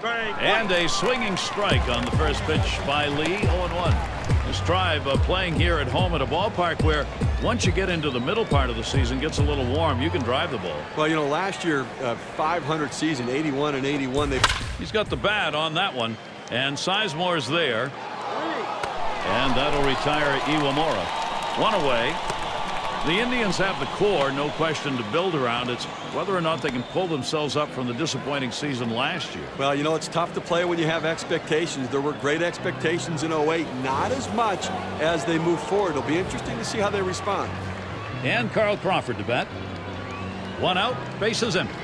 And a swinging strike on the first pitch by Lee. 0-1. This Tribe playing here at home at a ballpark where once you get into the middle part of the season, gets a little warm, you can drive the ball. Well, you know, last year, 500 season, 81 and 81. He's got the bat on that one, and Sizemore's there. And that'll retire Iwamura. One away. The Indians have the core, no question, to build around. It's whether or not they can pull themselves up from the disappointing season last year. Well, you know, it's tough to play when you have expectations. There were great expectations in 08, not as much as they move forward. It'll be interesting to see how they respond. And Carl Crawford to bat. One out, bases empty.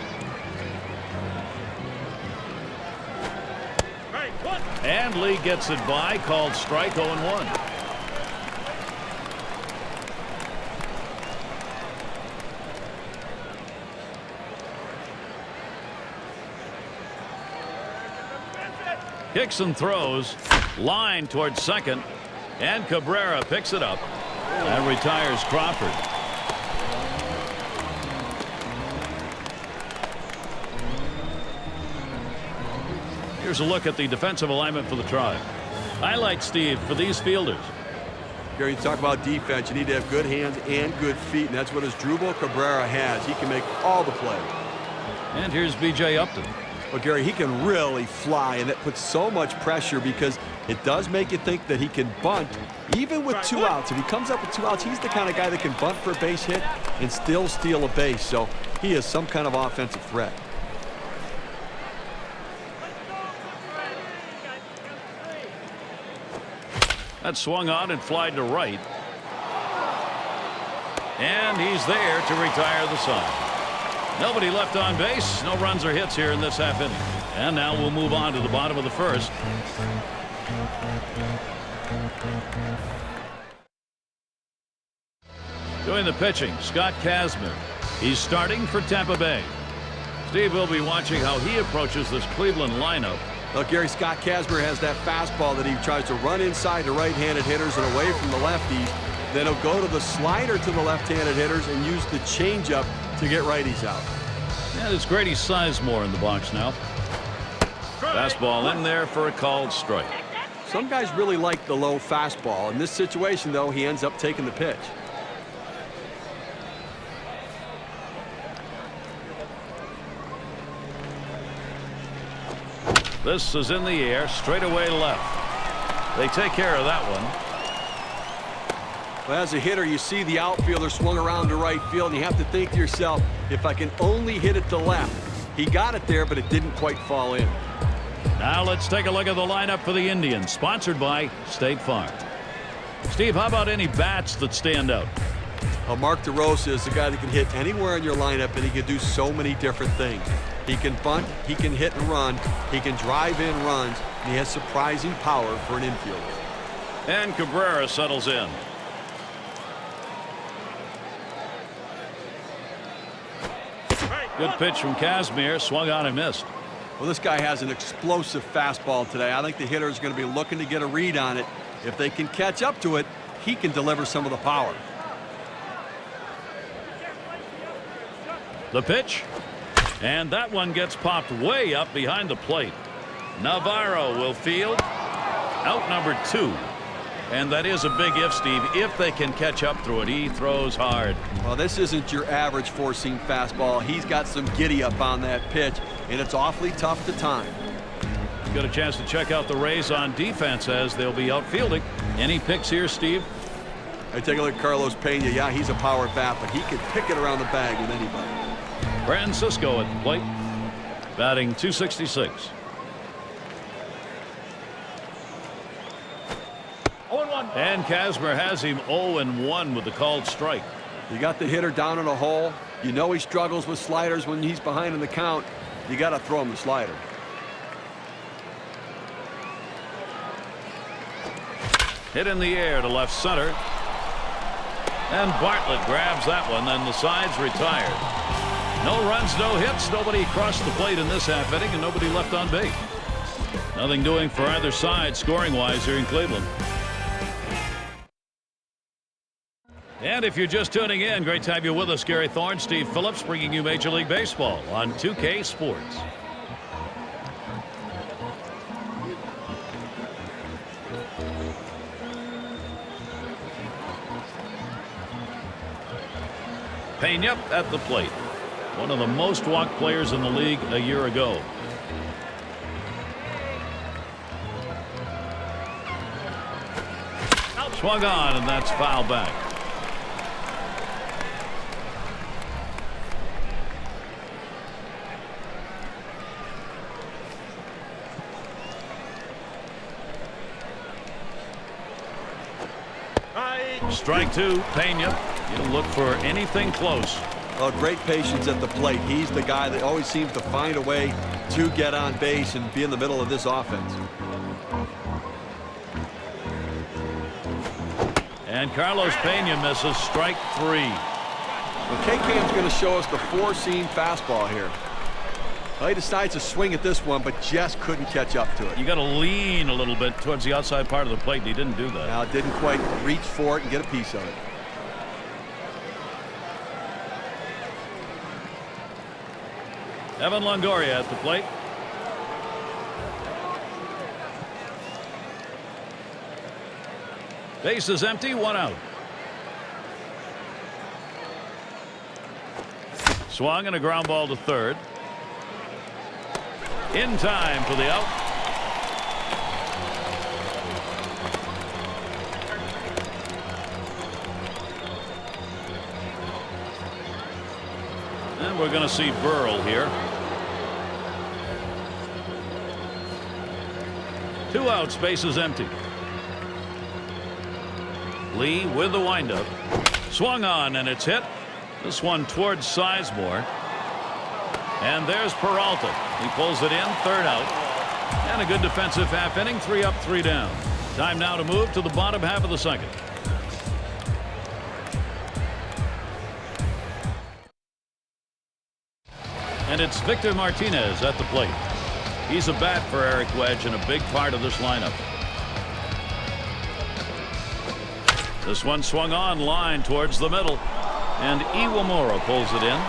And Lee gets it by, called strike. 0-1. Kicks and throws, line towards second, and Cabrera picks it up and retires Crawford. Here's a look at the defensive alignment for the Tribe. Highlight, Steve, for these fielders. Gary, you talk about defense, you need to have good hands and good feet, and that's what Asdrubal Cabrera has. He can make all the plays. And here's B.J. Upton. Well, Gary, he can really fly, and that puts so much pressure because it does make you think that he can bunt even with 2 outs. If he comes up with 2 outs, he's the kind of guy that can bunt for a base hit and still steal a base. So he is some kind of offensive threat. That swung on and flied to right. And he's there to retire the side. Nobody left on base. No runs or hits here in this half inning. And now we'll move on to the bottom of the first. Doing the pitching, Scott Kazmir. He's starting for Tampa Bay. Steve will be watching how he approaches this Cleveland lineup. Well, Gary, Scott Kazmir has that fastball that he tries to run inside to right-handed hitters and away from the lefties. Then he'll go to the slider to the left-handed hitters and use the changeup to get righties out. And it's Grady Sizemore in the box now. Fastball in there for a called strike. Some guys really like the low fastball. In this situation, though, he ends up taking the pitch. This is in the air, straight away left. They take care of that one. Well, as a hitter, you see the outfielder swung around to right field, and you have to think to yourself, if I can only hit it to left. He got it there, but it didn't quite fall in. Now let's take a look at the lineup for the Indians, sponsored by State Farm. Steve, how about any bats that stand out? Well, Mark DeRosa is the guy that can hit anywhere in your lineup, and he can do so many different things. He can bunt, he can hit and run, he can drive in runs, and he has surprising power for an infielder. And Cabrera settles in. Good pitch from Kazmir, swung on and missed. Well, this guy has an explosive fastball today. I think the hitter is going to be looking to get a read on it. If they can catch up to it, he can deliver some of the power. The pitch, and that one gets popped way up behind the plate. Navarro will field. Out number 2. And that is a big if, Steve, if they can catch up through it. He throws hard. Well, this isn't your average four-seam fastball. He's got some giddy up on that pitch, and it's awfully tough to time. Got a chance to check out the Rays on defense as they'll be outfielding. Any picks here, Steve? I take a look at Carlos Pena. Yeah, he's a power bat, but he can pick it around the bag with anybody. Francisco at the plate, batting .266. And Kazmir has him 0-1 with the called strike. You got the hitter down in a hole. You know he struggles with sliders when he's behind in the count. You got to throw him the slider. Hit in the air to left center. And Bartlett grabs that one, then the side's retired. No runs, no hits, nobody crossed the plate in this half inning, and nobody left on base. Nothing doing for either side scoring-wise here in Cleveland. And if you're just tuning in, great to have you with us. Gary Thorne, Steve Phillips, bringing you Major League Baseball on 2K Sports. Pena at the plate. One of the most walked players in the league a year ago. Swung on, and that's foul back. Strike two, Pena. He'll look for anything close. Oh, great patience at the plate. He's the guy that always seems to find a way to get on base and be in the middle of this offense. And Carlos Pena misses strike three. Well, K-Cam's going to show us the four-seam fastball here. Well, he decides to swing at this one, but just couldn't catch up to it. You got to lean a little bit towards the outside part of the plate, and he didn't do that. Now, didn't quite reach for it and get a piece of it. Evan Longoria at the plate. Base is empty, one out. Swung and a ground ball to third. In time for the out. And we're going to see Burrell here. 2 outs, base is empty. Lee with the windup. Swung on, and it's hit. This one towards Sizemore. And there's Peralta. He pulls it in, third out. And a good defensive half inning, 3 up, 3 down. Time now to move to the bottom half of the second. And it's Victor Martinez at the plate. He's a bat for Eric Wedge and a big part of this lineup. This one swung on, line towards the middle. And Iwamura pulls it in.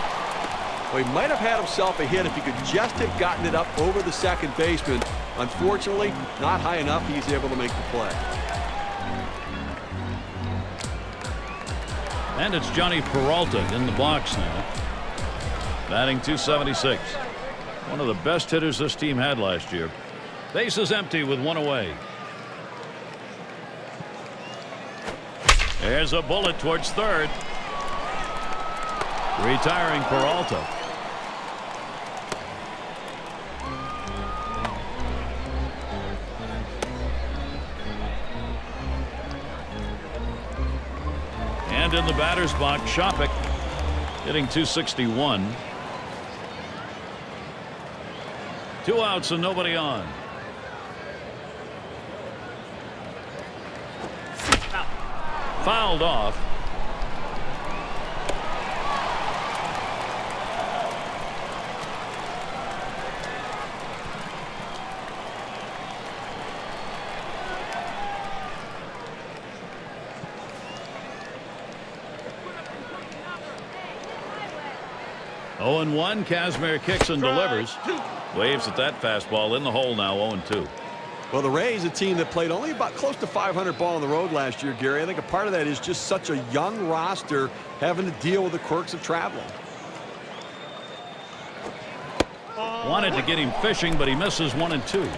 Well, he might have had himself a hit if he could just have gotten it up over the second baseman. Unfortunately, not high enough. He's able to make the play. And it's Johnny Peralta in the box now. Batting .276. One of the best hitters this team had last year. Base is empty with 1 away. There's a bullet towards third. Retiring Peralta. And in the batter's box, Shopik hitting .261. 2 outs and nobody on. Fouled off. Oh and 1. Kazmir kicks and delivers. Waves at that fastball in the hole now. 0-2. Well, the Rays, a team that played only about close to 500 ball on the road last year, Gary. I think a part of that is just such a young roster having to deal with the quirks of traveling. Wanted to get him fishing, but he misses 1-2.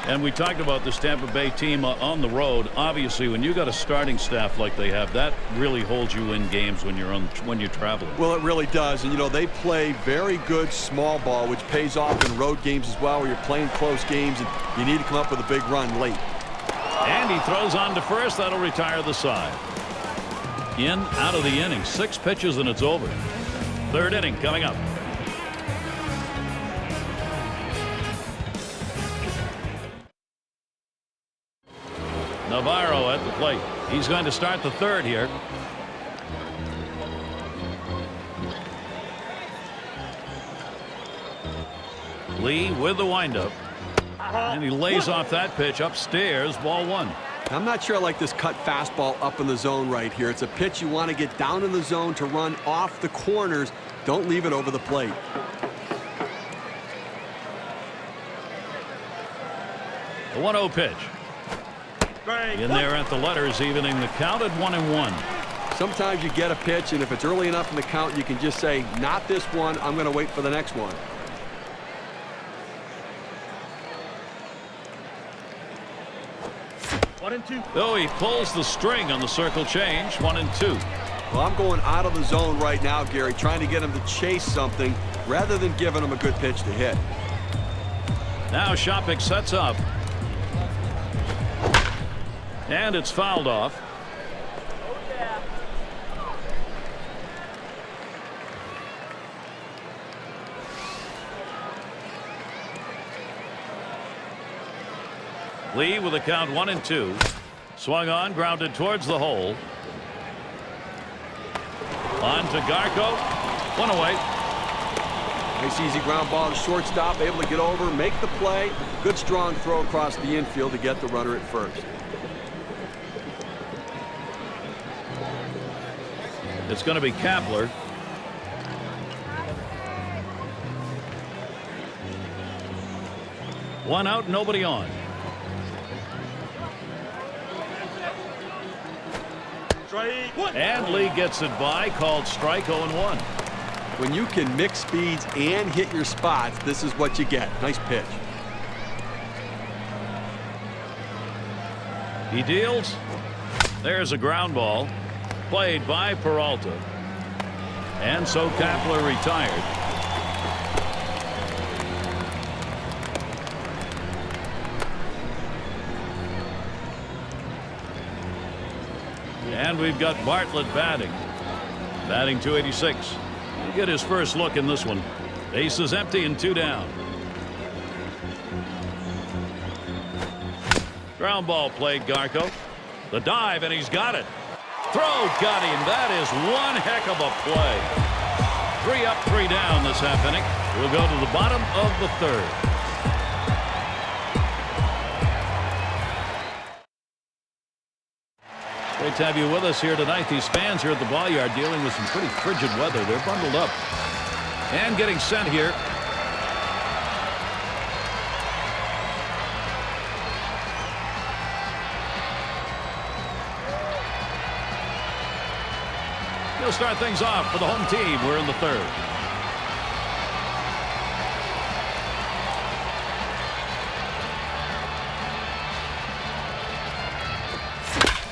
And we talked about this Tampa Bay team on the road. Obviously, when you got a starting staff like they have, that really holds you in games when you're traveling. Well, it really does. And, you know, they play very good small ball, which pays off in road games as well, where you're playing close games and you need to come up with a big run late. And he throws on to first. That'll retire the side. In, out of the inning. 6 pitches and it's over. 3rd inning coming up. Navarro at the plate. He's going to start the 3rd here. Lee with the windup. And he lays off that pitch upstairs. Ball 1. I'm not sure I like this cut fastball up in the zone right here. It's a pitch you want to get down in the zone to run off the corners. Don't leave it over the plate. The 1-0 pitch. In there at the letters, evening the count at 1-1. Sometimes you get a pitch, and if it's early enough in the count, you can just say, not this one, I'm going to wait for the next one. Oh, he pulls the string on the circle change. 1-2. Well, I'm going out of the zone right now, Gary, trying to get him to chase something rather than giving him a good pitch to hit. Now Shopik sets up. And it's fouled off. Lee with a count 1-2. Swung on, grounded towards the hole. On to Garco. One away. Nice easy ground ball to shortstop, able to get over, make the play. Good strong throw across the infield to get the runner at first. It's going to be Kapler. One out, nobody on. And Lee gets it by, called strike. 0-1. When you can mix speeds and hit your spots, this is what you get. Nice pitch. He deals. There's a ground ball played by Peralta. And so Kapler retired. And we've got Bartlett batting. Batting 286. He'll get his first look in this one. Base is empty and 2 down. Ground ball played Garco. The dive, and he's got it. Throw got him. That is one heck of a play. 3 up, 3 down this half inning. We'll go to the bottom of the third. Great to have you with us here tonight. These fans here at the ball yard dealing with some pretty frigid weather. They're bundled up and getting sent here. He'll start things off for the home team. We're in the third.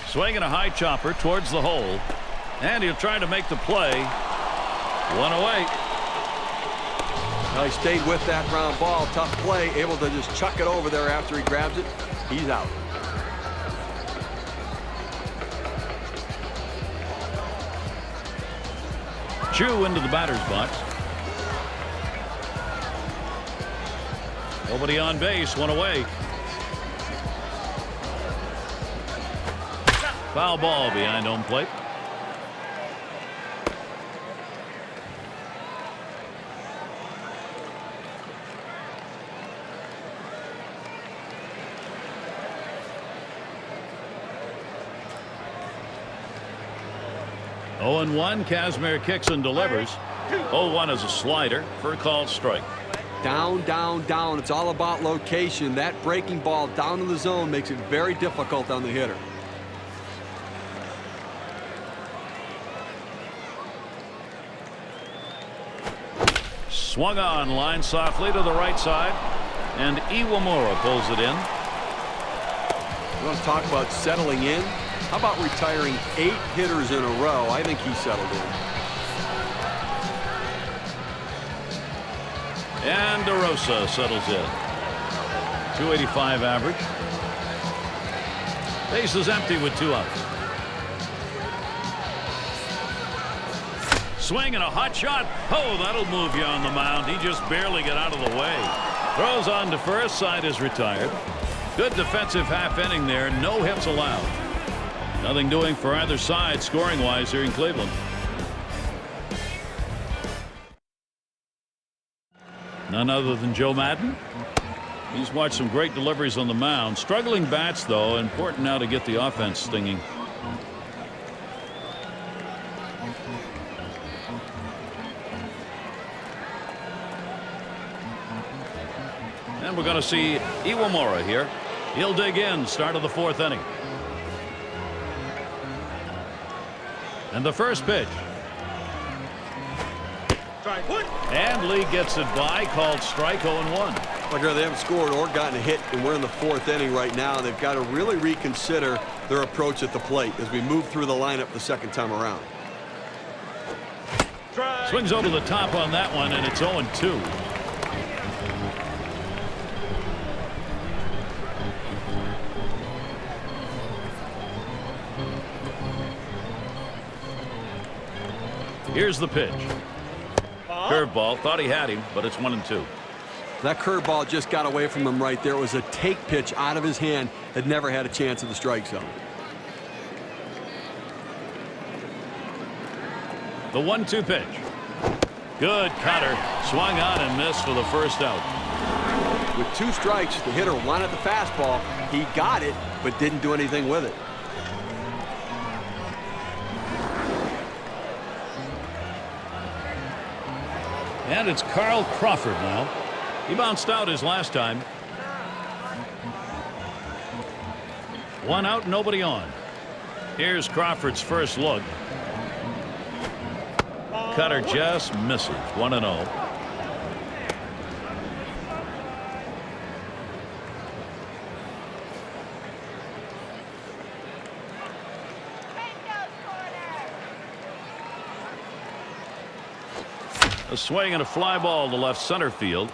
Swinging a high chopper towards the hole. And he'll try to make the play. One away. Well, he stayed with that ground ball. Tough play. Able to just chuck it over there after he grabs it. He's out. Chu into the batter's box. Nobody on base. One away. Foul ball behind home plate. Oh and 1. Kazmir kicks and delivers. 0-1 is a slider for a called strike. Down, down, down. It's all about location. That breaking ball down in the zone makes it very difficult on the hitter. Swung on, line softly to the right side, and Iwamura pulls it in. You want to talk about settling in? How about retiring 8 hitters in a row? I think he settled in. And DeRosa settles in. 285 average. Base is empty with 2 outs. Swing and a hot shot. Oh, that'll move you on the mound. He just barely got out of the way. Throws on to first. Side is retired. Good defensive half inning there. No hits allowed. Nothing doing for either side scoring wise here in Cleveland. None other than Joe Madden. He's watched some great deliveries on the mound. Struggling bats though. Important now to get the offense stinging. And we're going to see Iwamura here. He'll dig in. Start of the 4th inning. And the first pitch. And Lee gets it by, called strike 0-1. Like they haven't scored or gotten a hit, and we're in the 4th inning right now. They've got to really reconsider their approach at the plate as we move through the lineup the second time around. Swings over the top on that one, and it's 0-2. Here's the pitch. Curveball. Thought he had him, but it's 1-2. That curveball just got away from him right there. It was a take pitch out of his hand. Had never had a chance at the strike zone. The 1-2 pitch. Good cutter. Swung on and missed for the first out. With 2 strikes, the hitter wanted the fastball. He got it, but didn't do anything with it. And it's Carl Crawford now. He bounced out his last time. 1 out, nobody on. Here's Crawford's first look. Cutter just misses. 1-0. A swing and a fly ball to left center field.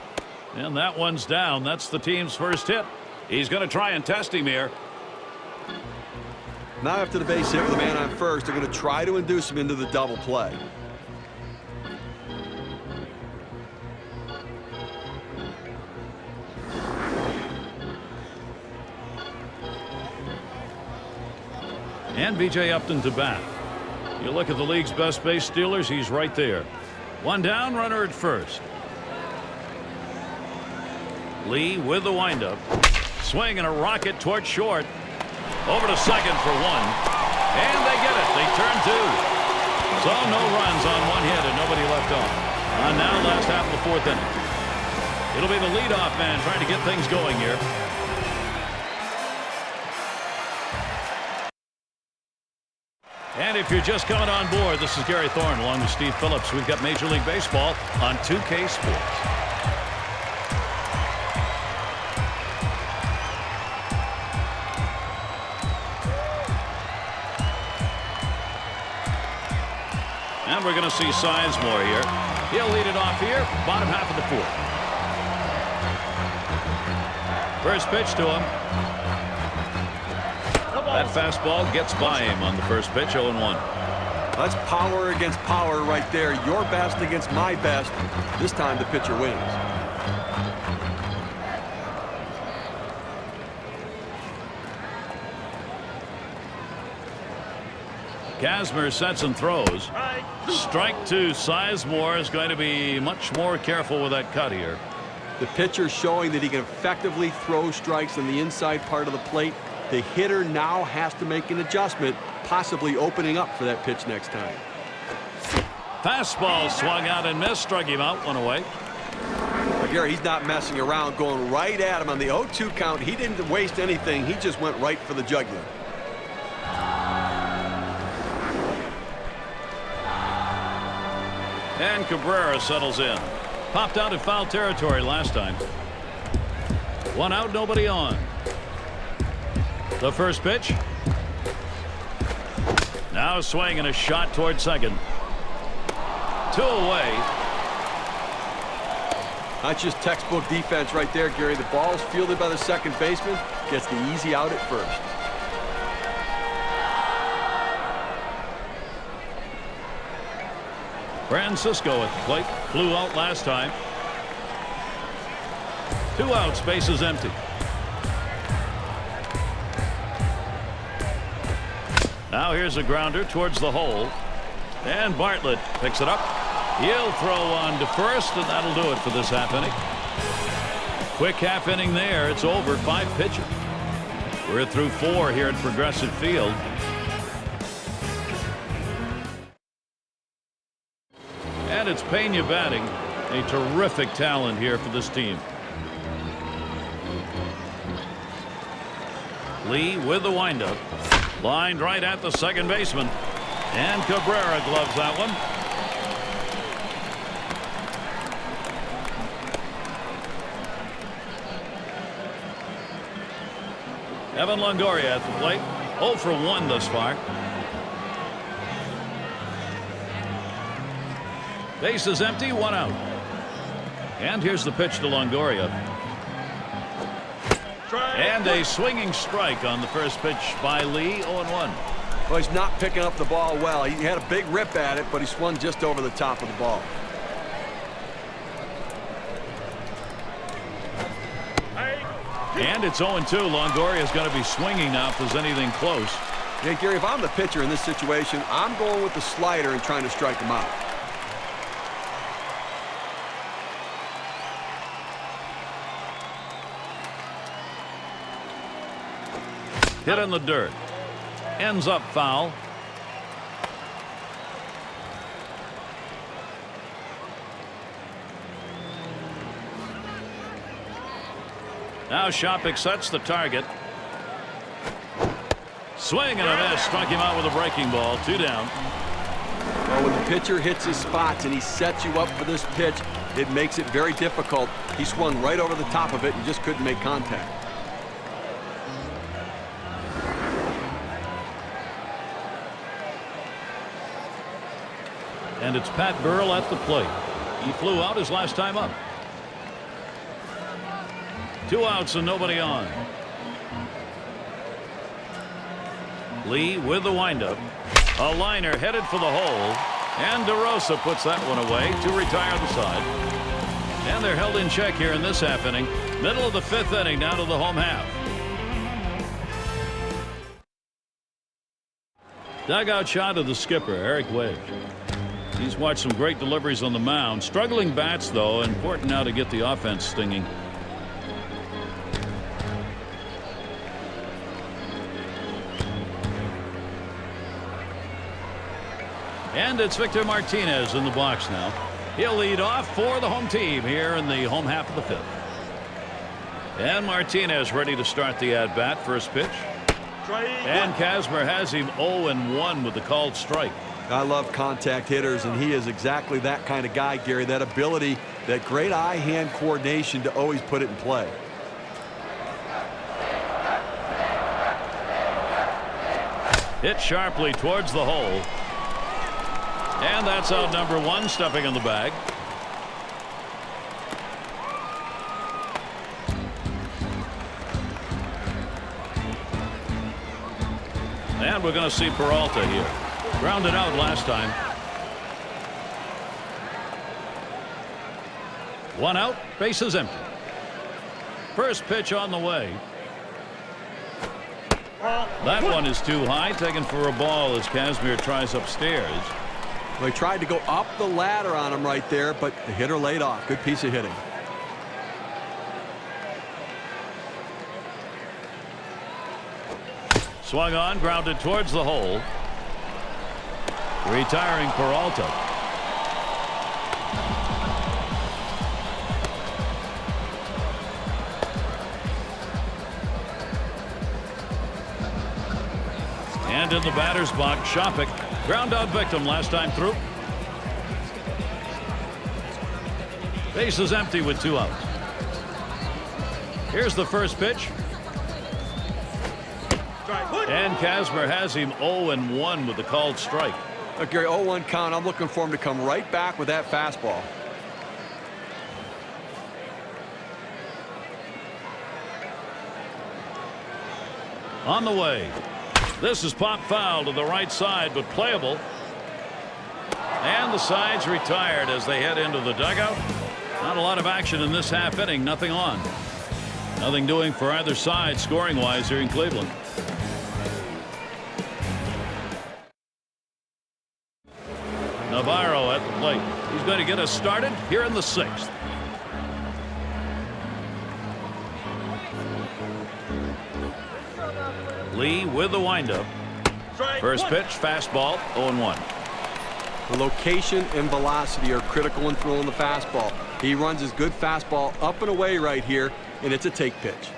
And that one's down. That's the team's first hit. He's going to try and test him here. Now after the base hit with a man on first, they're going to try to induce him into the double play. And B.J. Upton to bat. You look at the league's best base stealers, he's right there. 1 down, runner at first. Lee with the windup. Swing and a rocket towards short. Over to second for 1. And they get it. They turn 2. So no runs on 1 hit and nobody left on. On now, last half of the 4th inning. It'll be the leadoff man trying to get things going here. And if you're just coming on board, this is Gary Thorne along with Steve Phillips. We've got Major League Baseball on 2K Sports. And we're going to see Sizemore here. He'll lead it off here, bottom half of the 4th. First pitch to him. That fastball gets by him on the first pitch, 0-1. That's power against power right there. Your best against my best. This time the pitcher wins. Kazmir sets and throws. Strike 2. Sizemore is going to be much more careful with that cut here. The pitcher showing that he can effectively throw strikes on the inside part of the plate. The hitter now has to make an adjustment, possibly opening up for that pitch next time. Fastball swung out and missed. Struck him out. 1 away. But Gary, he's not messing around, going right at him on the 0-2 count. He didn't waste anything. He just went right for the jugular. And Cabrera settles in. Popped out in foul territory last time. 1 out, nobody on. The first pitch. Now a swing and a shot toward second. 2 away. That's just textbook defense right there, Gary. The ball's fielded by the second baseman. Gets the easy out at first. Francisco at the plate. Flew out last time. 2 outs. Base is empty. Now here's a grounder towards the hole. And Bartlett picks it up. He'll throw on to first, and that'll do it for this half inning. Quick half inning there. It's over. 5 pitches. We're through 4 here at Progressive Field. And it's Pena batting. A terrific talent here for this team. Lee with the windup. Lined right at the second baseman. And Cabrera gloves that one. Evan Longoria at the plate. 0 for 1 thus far. Base is empty, 1 out. And here's the pitch to Longoria. And a swinging strike on the first pitch by Lee. 0-1. Well, he's not picking up the ball well. He had a big rip at it, but he swung just over the top of the ball. And it's 0-2. Longoria is going to be swinging now if there's anything close. Yeah, Gary, if I'm the pitcher in this situation, I'm going with the slider and trying to strike him out. Hit in the dirt. Ends up foul. Now Shopik sets the target. Swing and a miss. Struck him out with a breaking ball. 2 down. Well, when the pitcher hits his spots and he sets you up for this pitch, it makes it very difficult. He swung right over the top of it and just couldn't make contact. And it's Pat Burrell at the plate. He flew out his last time up. 2 outs and nobody on. Lee with the windup. A liner headed for the hole. And DeRosa puts that one away to retire the side. And they're held in check here in this half inning. Middle of the 5th inning, down to the home half. Dugout shot of the skipper, Eric Wedge. He's watched some great deliveries on the mound. Struggling bats, though. Important now to get the offense stinging. And it's Victor Martinez in the box now. He'll lead off for the home team here in the home half of the 5th. And Martinez ready to start the at-bat. First pitch. And Kazmir has him 0-1 with the called strike. I love contact hitters, and he is exactly that kind of guy, Gary. That ability, that great eye-hand coordination to always put it in play. Hit sharply towards the hole. And that's out number 1, stepping in the bag. And we're going to see Peralta here. Grounded out last time. 1 out, bases empty. First pitch on the way. That one is too high, taken for a ball as Kazmir tries upstairs. Well, he tried to go up the ladder on him right there, but the hitter laid off. Good piece of hitting. Swung on, grounded towards the hole. Retiring Peralta. And in the batter's box, Shopik. Ground out victim last time through. Base is empty with 2 outs. Here's the first pitch. And Kazmir has him 0-1 with the called strike. Look, Gary, 0-1 count. I'm looking for him to come right back with that fastball. On the way. This is pop foul to the right side, but playable. And the side's retired as they head into the dugout. Not a lot of action in this half inning. Nothing on. Nothing doing for either side scoring-wise here in Cleveland. Navarro at the plate. He's going to get us started here in the 6th. Lee with the windup. First pitch, fastball, 0-1. The location and velocity are critical in throwing the fastball. He runs his good fastball up and away right here, and it's a take pitch.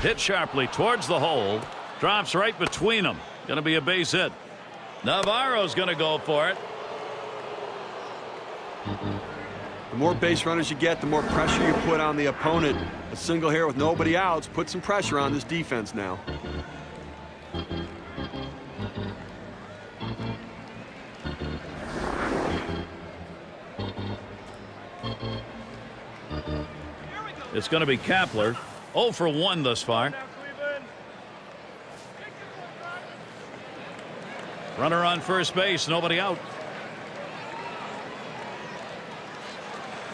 Hit sharply towards the hole. Drops right between them. Going to be a base hit. Navarro's going to go for it. The more base runners you get, the more pressure you put on the opponent. A single here with nobody outs put some pressure on this defense now. It's going to be Kapler. 0 for 1 thus far. Runner on first base, nobody out.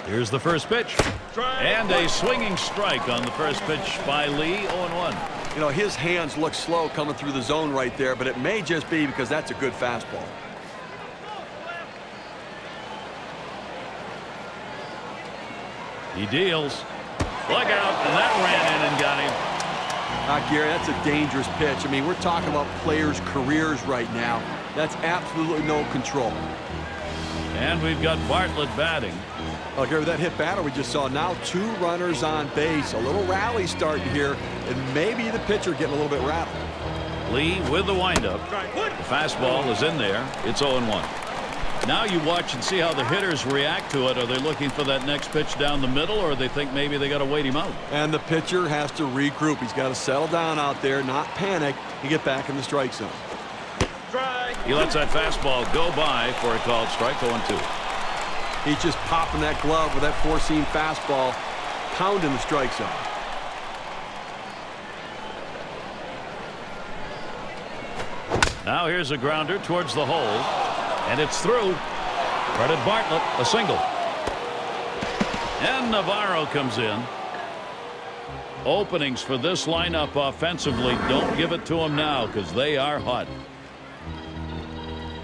Here's the first pitch. And a swinging strike on the first pitch by Lee. 0-1. You know, his hands look slow coming through the zone right there, but it may just be because that's a good fastball. He deals. Look out, and that ran in and got him. Gary, that's a dangerous pitch. I mean, we're talking about players' careers right now. That's absolutely no control. And we've got Bartlett batting. Oh, Gary, that hit batter we just saw. Now 2 runners on base. A little rally starting here, and maybe the pitcher getting a little bit rattled. Lee with the windup. The fastball is in there. It's 0-1. Now you watch and see how the hitters react to it. Are they looking for that next pitch down the middle, or they think maybe they got to wait him out? And the pitcher has to regroup. He's got to settle down out there, not panic, and get back in the strike zone. He lets that fastball go by for a called strike. 0-2. He's just popping that glove with that four-seam fastball, pounding the strike zone. Now here's a grounder towards the hole, and it's through. Credit Bartlett, a single. And Navarro comes in. Openings for this lineup offensively, don't give it to them now because they are hot.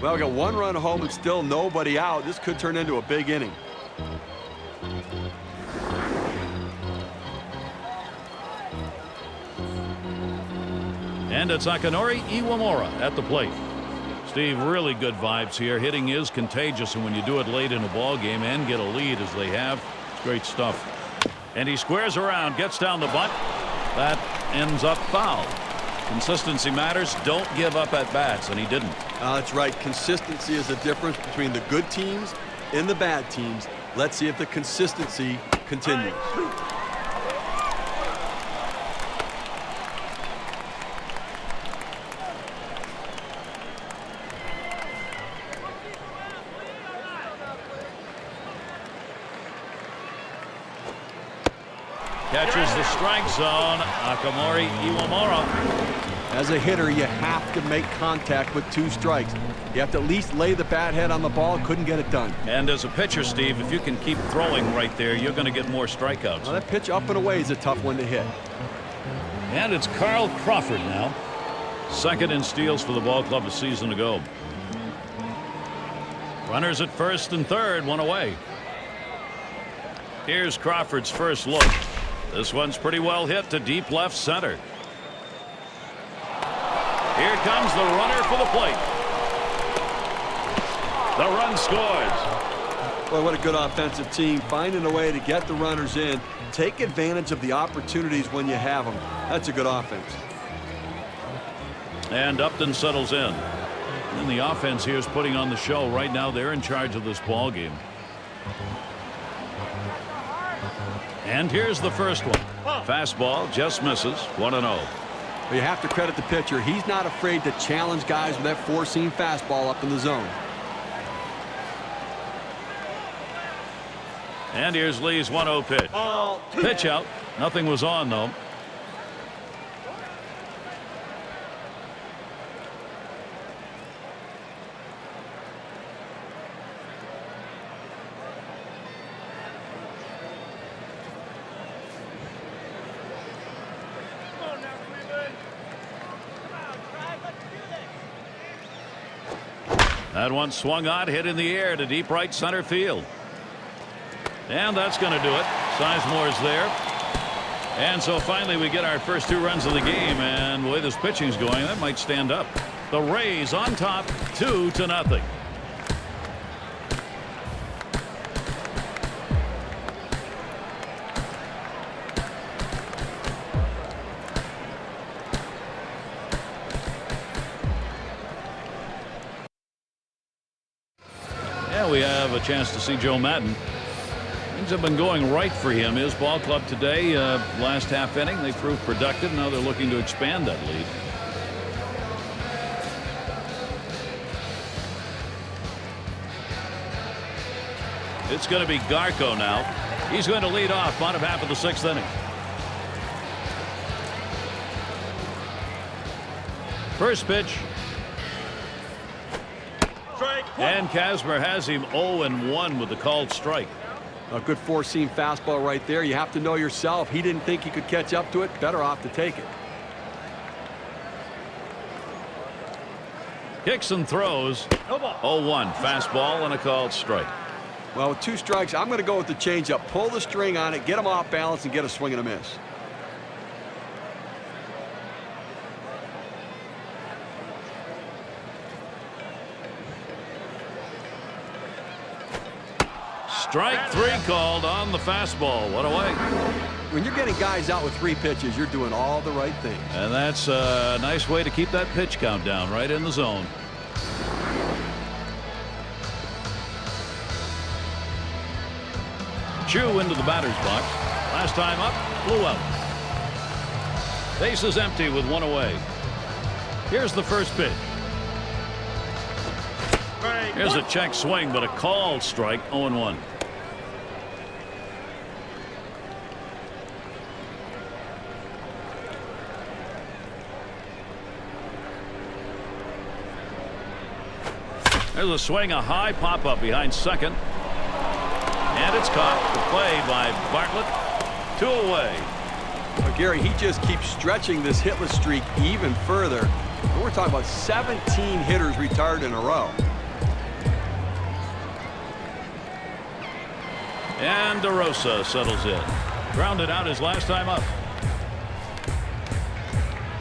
Well, we got 1 run home and still nobody out. This could turn into a big inning. And it's Akinori Iwamura at the plate. Steve, really good vibes here. Hitting is contagious, and when you do it late in a ball game and get a lead as they have, it's great stuff. And he squares around, gets down the bunt. That ends up foul. Consistency matters. Don't give up at bats, and he didn't. That's right. Consistency is the difference between the good teams and the bad teams. Let's see if the consistency continues. Catches the strike zone. Akinori Iwamura. As a hitter, you have to make contact with 2 strikes. You have to at least lay the bat head on the ball. Couldn't get it done. And as a pitcher, Steve, if you can keep throwing right there, you're going to get more strikeouts. Well, that pitch up and away is a tough one to hit. And it's Carl Crawford now. 2nd in steals for the ball club a season ago. Runners at first and third, 1 away. Here's Crawford's first look. This one's pretty well hit to deep left center. Here comes the runner for the plate. The run scores. Boy, what a good offensive team, finding a way to get the runners in. Take advantage of the opportunities when you have them. That's a good offense. And Upton settles in. And the offense here is putting on the show. Right now they're in charge of this ball game. And here's the first one. Fastball just misses. 1-0. You have to credit the pitcher. He's not afraid to challenge guys with that four-seam fastball up in the zone. And here's Lee's 1-0 pitch. Pitch out. Nothing was on, though. That one swung on, hit in the air to deep right center field. And that's going to do it. Sizemore's there. And so finally we get our first 2 runs of the game, and the way this pitching's going, that might stand up. The Rays on top, 2-0. have a chance to see Joe Madden. Things have been going right for him. His ball club today, last half inning, they proved productive. Now they're looking to expand that lead. It's going to be Garco now. He's going to lead off bottom half of the 6th inning. First pitch. And Kazmir has him 0-1 with the called strike. A good four-seam fastball right there. You have to know yourself. He didn't think he could catch up to it. Better off to take it. Kicks and throws. 0-1 fastball and a called strike. Well, with 2 strikes, I'm going to go with the changeup. Pull the string on it, get him off balance, and get a swing and a miss. Strike 3 called on the fastball. What a way. When you're getting guys out with 3 pitches, you're doing all the right things. And that's a nice way to keep that pitch count down, right in the zone. Chu into the batter's box. Last time up, blew out. Base is empty with 1 away. Here's the first pitch. Here's a check swing, but a called strike. 0-1. There's a swing, a high pop-up behind second. And it's caught. The play by Bartlett. 2 away. But Gary, he just keeps stretching this hitless streak even further. We're talking about 17 hitters retired in a row. And DeRosa settles in. Grounded out his last time up.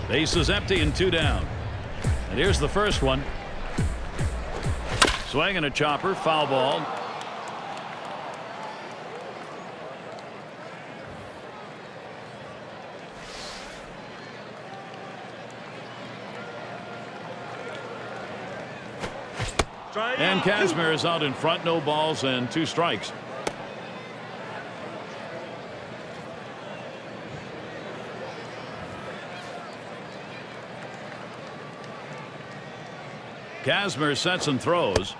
Base is empty and 2 down. And here's the first one. Swing and a chopper. Foul ball. And Kazmir is out in front. No balls and 2 strikes. Kazmir sets and throws.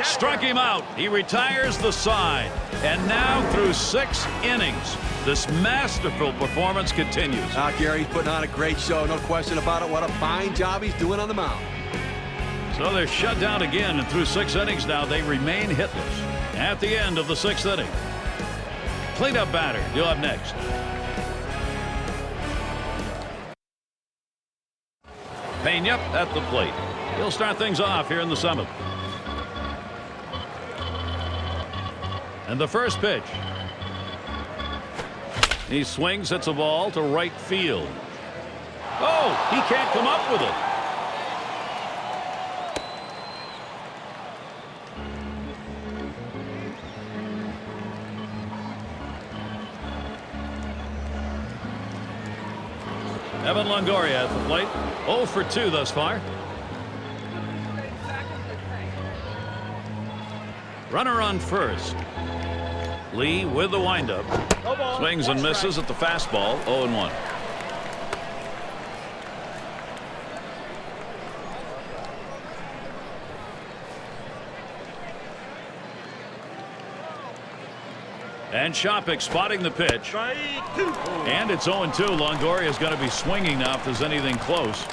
Struck him out. He retires the side. And now through 6 innings, this masterful performance continues. Gary's putting on a great show. No question about it. What a fine job he's doing on the mound. So they're shut down again, and through 6 innings now, they remain hitless. At the end of the 6th inning. Cleanup batter. You'll have next. Pena at the plate. He'll start things off here in the 7th. And the first pitch. He swings, hits a ball to right field. Oh, he can't come up with it. Evan Longoria at the plate. 0 for 2 thus far. Runner on first. Lee with the windup. Swings and misses at the fastball. 0-1. And Shopik spotting the pitch. And it's 0-2. Longoria is going to be swinging now if there's anything close.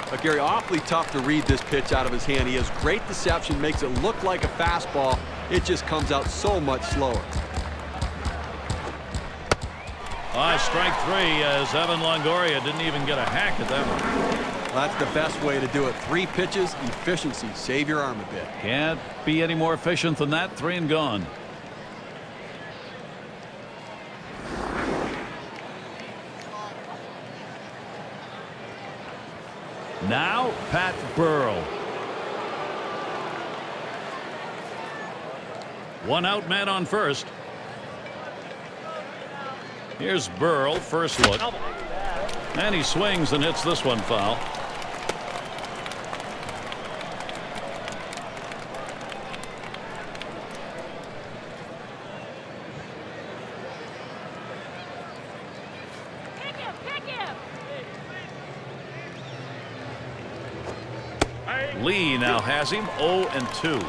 But Gary, awfully tough to read this pitch out of his hand. He has great deception, makes it look like a fastball. It just comes out so much slower. Strike 3 as Evan Longoria didn't even get a hack at that one. Well, that's the best way to do it. 3 pitches, efficiency. Save your arm a bit. Can't be any more efficient than that. 3 and gone. Now Pat Burrell. 1 out, man on first. Here's Burrell, first look. And he swings and hits this one foul. Lee now has him 0-2.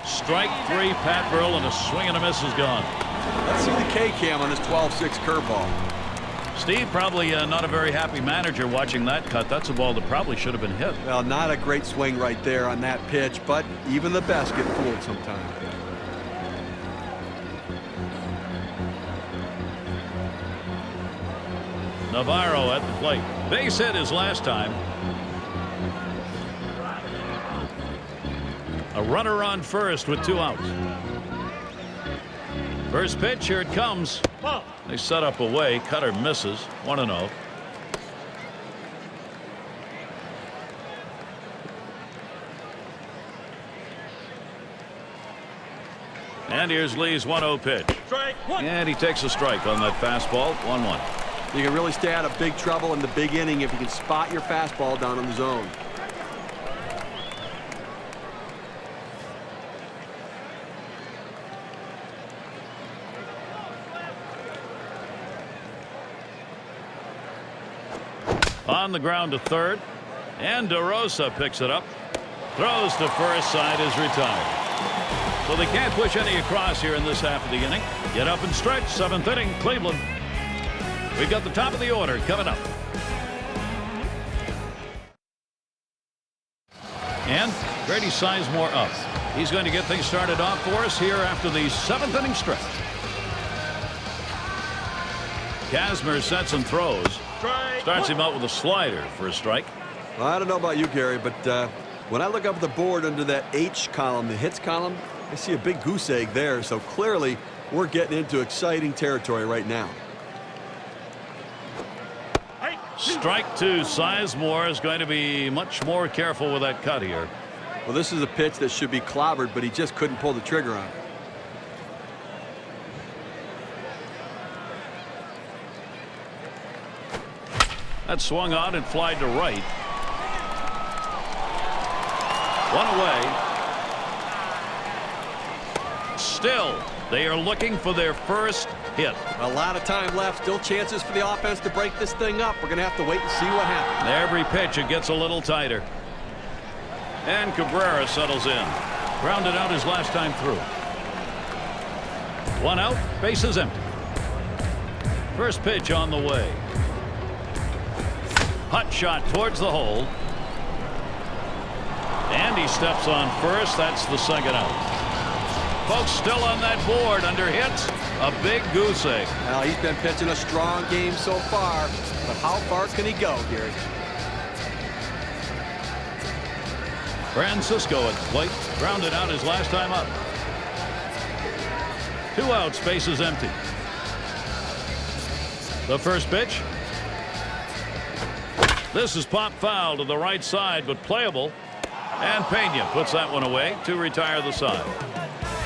Strike 3, Pat Burrell, and a swing and a miss is gone. Let's see the K-cam on this 12-6 curveball. Steve, probably not a very happy manager watching that cut. That's a ball that probably should have been hit. Well, not a great swing right there on that pitch, but even the best get fooled sometimes. Navarro at the plate. Base hit his last time. A runner on first with 2 outs. First pitch, here it comes. They set up away. Cutter misses. 1-0. And here's Lee's 1-0 pitch. And he takes a strike on that fastball. 1-1. You can really stay out of big trouble in the big inning if you can spot your fastball down in the zone. On the ground to third, and DeRosa picks it up. Throws to first, side is retired. So they can't push any across here in this half of the inning. Get up and stretch. 7th inning, Cleveland. We've got the top of the order coming up. And Grady Sizemore up. He's going to get things started off for us here after the 7th inning stretch. Kazmir sets and throws. Starts him out with a slider for a strike. Well, I don't know about you, Gary, but when I look up the board under that H column, the hits column, I see a big goose egg there. So clearly we're getting into exciting territory right now. Strike 2. Sizemore is going to be much more careful with that cut here. Well, this is a pitch that should be clobbered, but he just couldn't pull the trigger on it. That swung on and flied to right. 1 away. Still, they are looking for their first hit. A lot of time left. Still chances for the offense to break this thing up. We're going to have to wait and see what happens. Every pitch, it gets a little tighter. And Cabrera settles in. Grounded out his last time through. 1 out, bases empty. First pitch on the way. Hot shot towards the hole. And he steps on first. That's the 2nd out. Folks, still on that board under hits. A big goose egg. Well, he's been pitching a strong game so far, but how far can he go, Gary? Francisco at the plate. Grounded out his last time up. 2 outs, bases empty. The first pitch. This is pop foul to the right side, but playable. And Pena puts that one away to retire the side.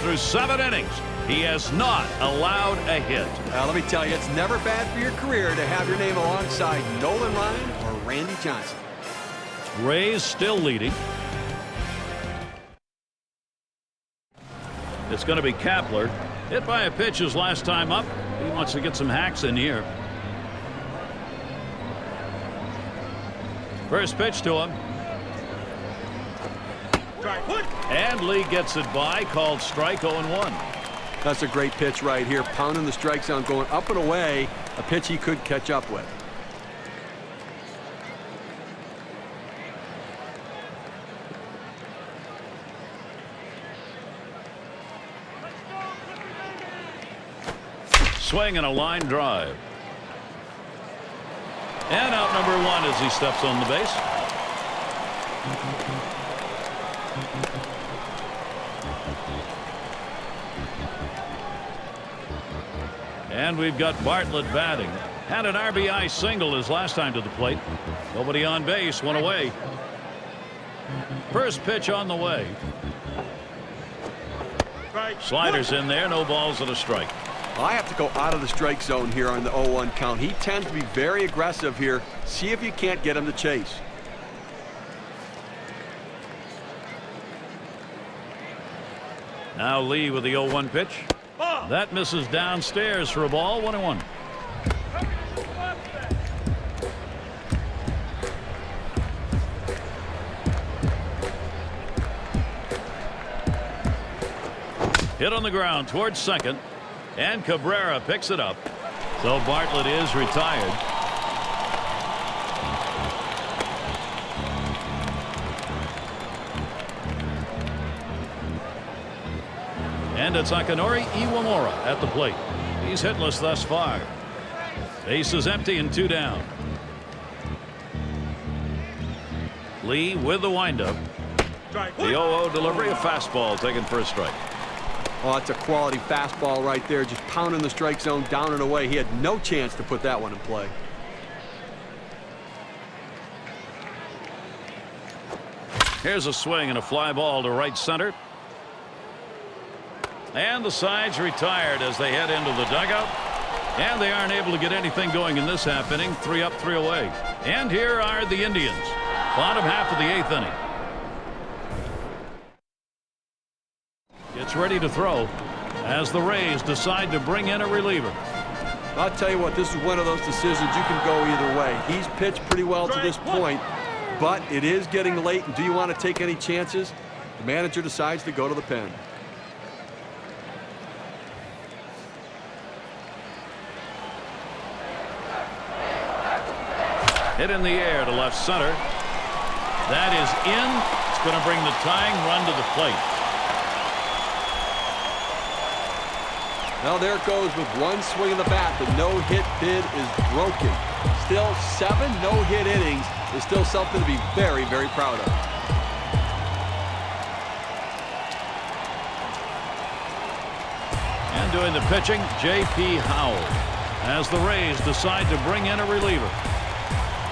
Through 7 innings, he has not allowed a hit. Now, let me tell you, it's never bad for your career to have your name alongside Nolan Ryan or Randy Johnson. Rays still leading. It's going to be Kapler. Hit by a pitch his last time up. He wants to get some hacks in here. First pitch to him. And Lee gets it by, called strike. 0-1. That's a great pitch right here, pounding the strike zone, going up and away, a pitch he could catch up with. Swing and a line drive. And out number 1 as he steps on the base. And we've got Bartlett batting. Had an RBI single his last time to the plate. Nobody on base, 1 away. First pitch on the way. Sliders in there, no balls and a strike. I have to go out of the strike zone here on the 0-1 count. He tends to be very aggressive here. See if you can't get him to chase. Now Lee with the 0-1 pitch. That misses downstairs for a ball. 1-1. Hit on the ground towards second, and Cabrera picks it up. So Bartlett is retired. And it's Akinori Iwamura at the plate. He's hitless thus far. Base is empty and 2 down. Lee with the windup. The 0-0 delivery, a fastball taken for a strike. Oh, that's a quality fastball right there, just pounding the strike zone down and away. He had no chance to put that one in play. Here's a swing and a fly ball to right center. And the side's retired as they head into the dugout. And they aren't able to get anything going in this half inning. 3 up, 3 away. And here are the Indians. Bottom half of the 8th inning. Gets ready to throw as the Rays decide to bring in a reliever. I'll tell you what, this is one of those decisions you can go either way. He's pitched pretty well to this point, but it is getting late. And do you want to take any chances? The manager decides to go to the pen. Hit in the air to left center. That is in. It's going to bring the tying run to the plate. Now there it goes with one swing of the bat. The no-hit bid is broken. Still 7 no-hit innings is still something to be very, very proud of. And doing the pitching, J.P. Howell, as the Rays decide to bring in a reliever.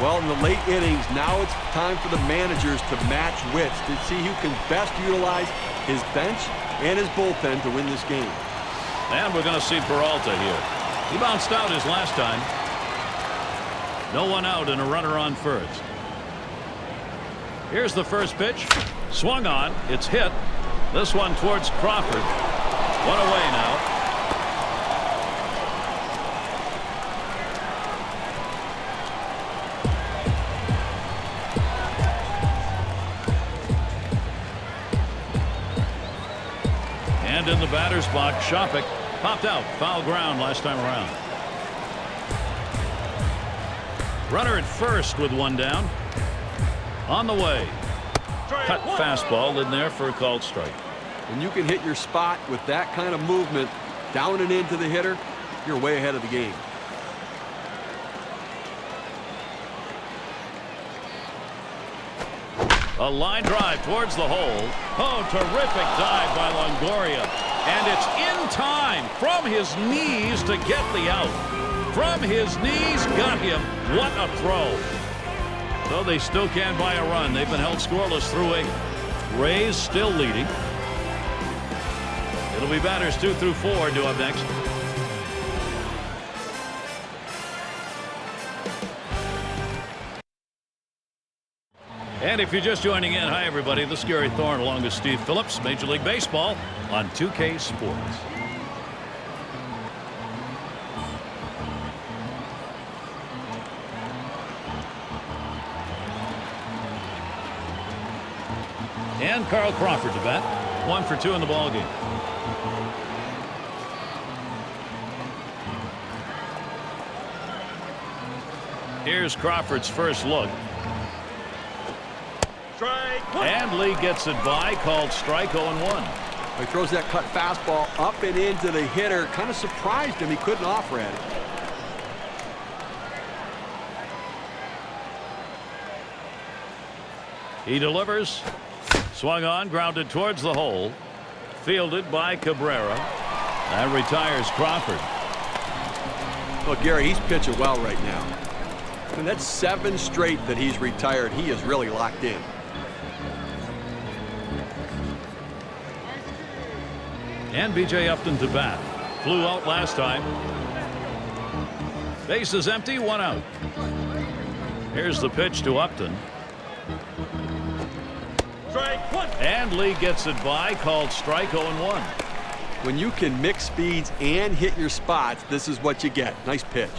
Well, in the late innings, now it's time for the managers to match wits to see who can best utilize his bench and his bullpen to win this game. And we're going to see Peralta here. He bounced out his last time. No one out and a runner on first. Here's the first pitch. Swung on. It's hit. This one towards Crawford. One away now. And in the batter's box, Shopik popped out. Foul ground last time around. Runner at first with one down. On the way. Cut fastball in there for a called strike. When you can hit your spot with that kind of movement down and into the hitter, you're way ahead of the game. A line drive towards the hole. Oh, terrific dive by Longoria. And it's in time from his knees to get the out. From his knees, got him. What a throw. So they still can't buy a run. They've been held scoreless through 8. Rays still leading. It'll be batters 2 through 4 due up next. And if you're just joining in, hi everybody, this is Gary Thorne along with Steve Phillips, Major League Baseball on 2K Sports. And Carl Crawford to bat. 1 for 2 in the ballgame. Here's Crawford's first look. And Lee gets it by, called strike. 0-1. He throws that cut fastball up and into the hitter. Kind of surprised him. He couldn't offer at it. He delivers. Swung on, grounded towards the hole. Fielded by Cabrera. That retires Crawford. Well, Gary, he's pitching well right now. And that's 7 straight that he's retired. He is really locked in. And B.J. Upton to bat. Flew out last time. Base is empty, 1 out. Here's the pitch to Upton. Strike one. And Lee gets it by, called strike 0-1. When you can mix speeds and hit your spots, this is what you get. Nice pitch.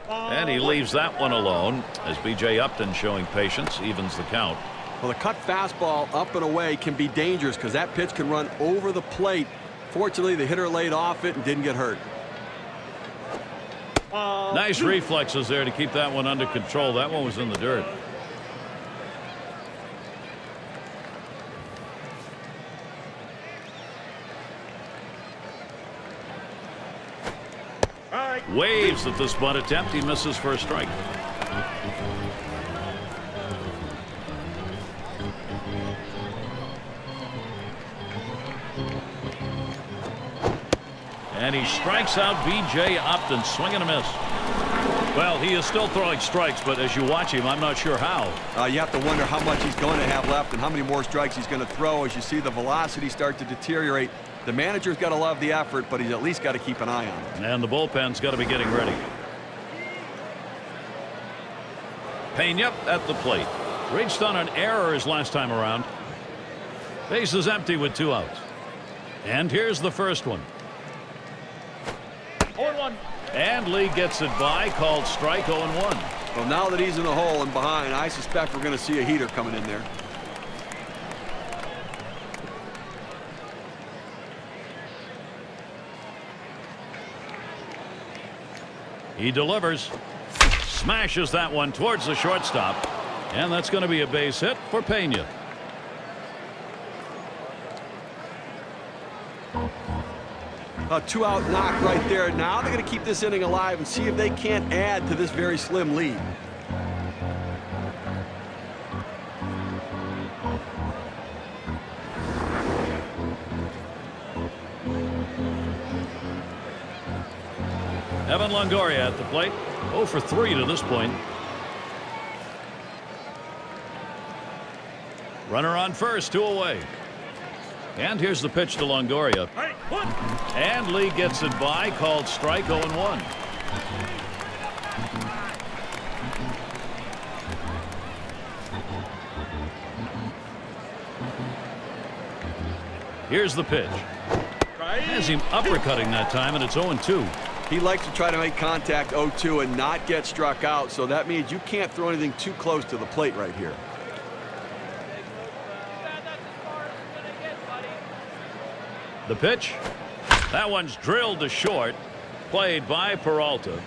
And he leaves that one alone as B.J. Upton, showing patience, evens the count. Well, the cut fastball up and away can be dangerous because that pitch can run over the plate. Fortunately, the hitter laid off it and didn't get hurt. Nice reflexes there to keep that one under control. That one was in the dirt. Waves at this bunt attempt. He misses for a strike. And he strikes out B.J. Upton. Swing and a miss. Well, he is still throwing strikes, but as you watch him, I'm not sure how. You have to wonder how much he's going to have left and how many more strikes he's going to throw as you see the velocity start to deteriorate. The manager's got to love the effort, but he's at least got to keep an eye on it. And the bullpen's got to be getting ready. Pena at the plate. Reached on an error his last time around. Base is empty with 2 outs. And here's the first one. 0-1. And Lee gets it by, called strike 0-1. Well, now that he's in the hole and behind, I suspect we're going to see a heater coming in there. He delivers. Smashes that one towards the shortstop. And that's going to be a base hit for Pena. A 2-out knock right there. Now they're going to keep this inning alive and see if they can't add to this very slim lead. Evan Longoria at the plate. 0 for 3 to this point. Runner on first, 2 away. And here's the pitch to Longoria. And Lee gets it by, called strike 0-1. Here's the pitch. Has him uppercutting that time, and it's 0-2. He likes to try to make contact 0-2 and not get struck out, so that means you can't throw anything too close to the plate right here. The pitch. That one's drilled to short. Played by Peralta.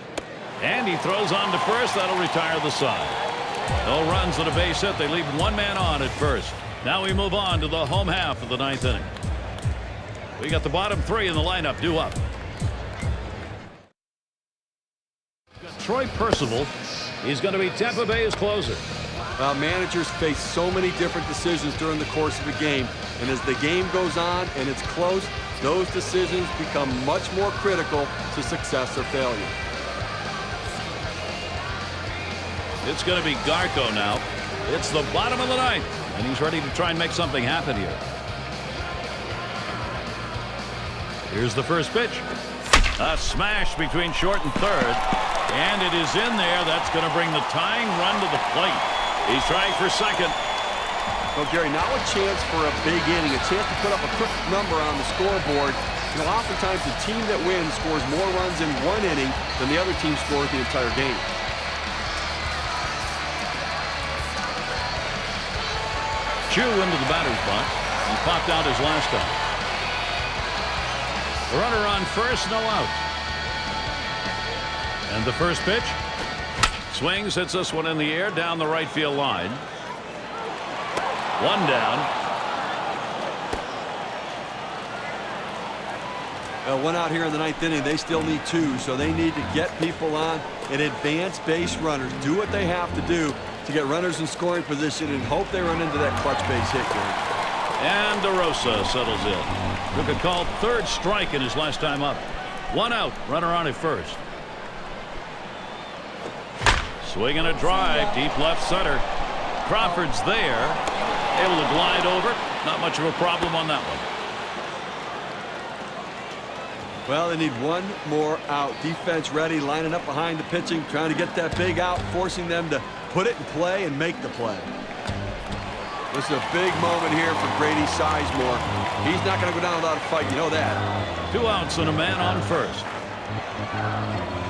And he throws on to first. That'll retire the side. No runs and a base hit. They leave 1 man on at first. Now we move on to the home half of the 9th inning. We got the bottom 3 in the lineup due up. Troy Percival. He's going to be Tampa Bay's closer. Managers face so many different decisions during the course of a game, and as the game goes on and it's close, those decisions become much more critical to success or failure. It's going to be Garco now. It's the bottom of the 9th, and he's ready to try and make something happen here. Here's the first pitch. A smash between short and third, and it is in there. That's going to bring the tying run to the plate. He's trying for second. Well, Gary, now a chance for a big inning, a chance to put up a quick number on the scoreboard. You know, oftentimes the team that wins scores more runs in 1 inning than the other team scores the entire game. Chu into the batter's box. He popped out his last time. Runner on first, no outs. And the first pitch. Swings, hits this one in the air down the right field line. 1 down. 1 out here in the 9th inning. They still need 2, so they need to get people on and advance base runners. Do what they have to do to get runners in scoring position and hope they run into that clutch base hit game. And DeRosa settles in. Took a called 3rd strike in his last time up. 1 out. Runner on at first. Swing and a drive. Deep left center. Crawford's there. Able to glide over. Not much of a problem on that one. Well, they need one more out. Defense ready, lining up behind the pitching, trying to get that big out, forcing them to put it in play and make the play. This is a big moment here for Grady Sizemore. He's not going to go down without a fight, you know that. 2 outs and a man on first.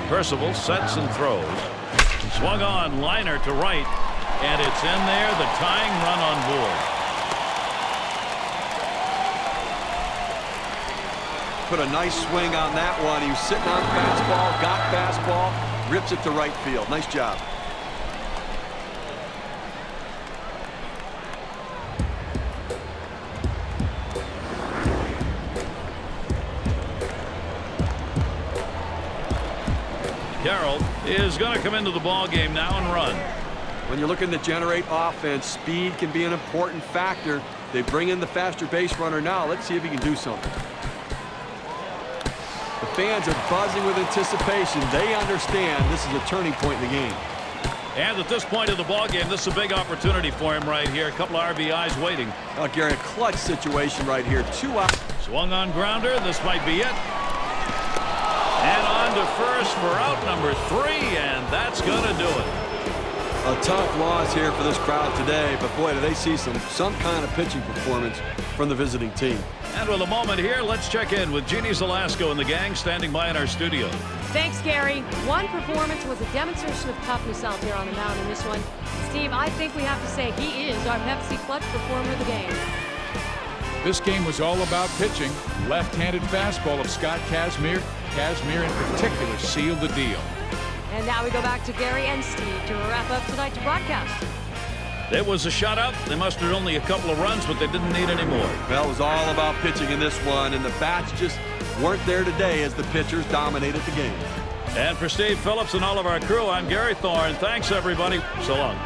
Percival sets and throws. Swung on, liner to right, and it's in there, the tying run on board. Put a nice swing on that one. He was sitting on fastball, got fastball, rips it to right field. Nice job. Carroll is going to come into the ball game now and run. When you're looking to generate offense, speed can be an important factor. They bring in the faster base runner now. Let's see if he can do something. The fans are buzzing with anticipation. They understand this is a turning point in the game. And at this point of the ball game, this is a big opportunity for him right here. A couple of RBIs waiting. Oh, Gary, a clutch situation right here. 2 outs. Swung on grounder. This might be it. And on to first for out number 3, and that's going to do it. A tough loss here for this crowd today, but boy, do they see some kind of pitching performance from the visiting team. And with a moment here, let's check in with Jeannie Zelasco and the gang standing by in our studio. Thanks, Gary. One performance was a demonstration of toughness out there on the mound in this one. Steve, I think we have to say he is our Pepsi clutch performer of the game. This game was all about pitching. Left-handed fastball of Scott Kazmir. Kazmir in particular sealed the deal. And now we go back to Gary and Steve to wrap up tonight's broadcast. It was a shutout. They mustered only a couple of runs, but they didn't need any more. Well, it was all about pitching in this one, and the bats just weren't there today as the pitchers dominated the game. And for Steve Phillips and all of our crew, I'm Gary Thorne. Thanks, everybody. So long.